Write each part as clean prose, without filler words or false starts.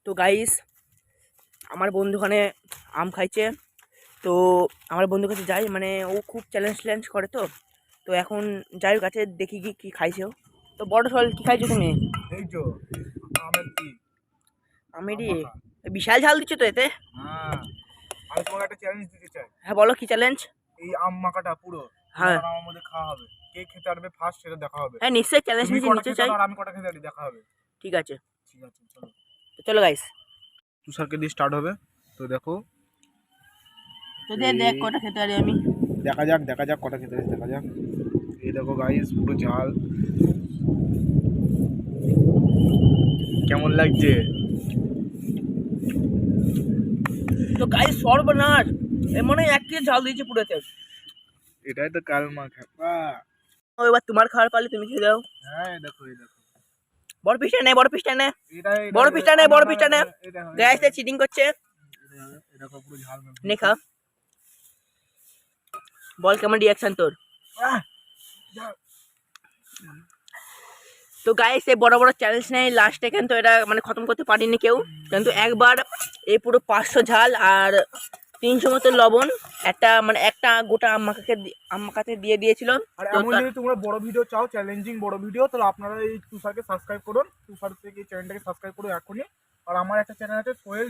তো গাইস আমার বন্ধুখানে আম খাইছে। তো আমার বন্ধুর কাছে যাই, মানে ও খুব চ্যালেঞ্জ করে। তো তো এখন যাই ওর কাছে দেখি কি খাইছে ও। তো বড় সল কি খাইছো তুমি? এই তো আমের কি আমি আম রে মাখা। বিশাল ঝাল দিচ্ছ তো এতে। হ্যাঁ, আমি তোমাকে একটা চ্যালেঞ্জ দিতে চাই। হ্যাঁ বলো, কি চ্যালেঞ্জ? এই আম মাখাটা পুরো তোমার হ্যাঁ আর আমার মধ্যে খাওয়া হবে। কে খেতে পারবে ফার্স্ট সেটা দেখা হবে। হ্যাঁ নিশ্চয়ই চ্যালেঞ্জ তুমি নিচে কটা নিচে খেতে চাই। পারো আর আমি কটা খেতে পারি দেখা হবে। ঠিক আছে, ঠিক আছে, চলো। তো চলো গাইস। তুষারকে দিয়ে স্টার্ট হবে। তো দেখো, তো দেখ এই কটা খেতে পারি আমি। দেখা যাক কটা খেতে পারি, দেখা যাক। এই দেখো গাইস, পুরো ঝাল। কেমন লাগছে? তো গাইস সর্বনাশ, এ মনে হয় 1 কেজি ঝাল দিয়েছে পুরোতে। এটাই তো কাল মাখা। ও এবার তোমার খাওয়ার পালে, তুমি খেয়ে দাও। হ্যাঁ, এই দেখো। বড় পিসটা নে, বড় পিসটা নে, এটা বড় পিসটা নে, বড় পিসটা নে। এটা গাইস এ চিটিং করছে। এটা পুরো ঝাল নে খা, বল কেমন রিয়াকশন তোর। তো গাইস এই বড় বড় চ্যালেঞ্জ নেই লাস্টে, কিন্তু এটা মানে খতম করতে পারিনি কেউ। কিন্তু একবার এই পুরো 500 ঝাল আর 300 মতো লবণ একটা গোটা আম মাখাতে দিয়ে দিয়েছিল। আর তো এমন যদি তোমরা বড় ভিডিও চাও, চ্যালেঞ্জিং বড় ভিডিও, তাহলে আপনারা এই তুষারকে সাবস্ক্রাইব করুন। তুষার থেকে চ্যানেলটাকে সাবস্ক্রাইব করুন এখনই। আর আমার একটা চ্যানেল আছে সোহেল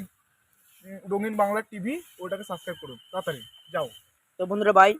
রঙিন বাংলা টিভি, ওটাকে সাবস্ক্রাইব করুন তাড়াতাড়ি। যাও। তো বন্ধুরা বাই।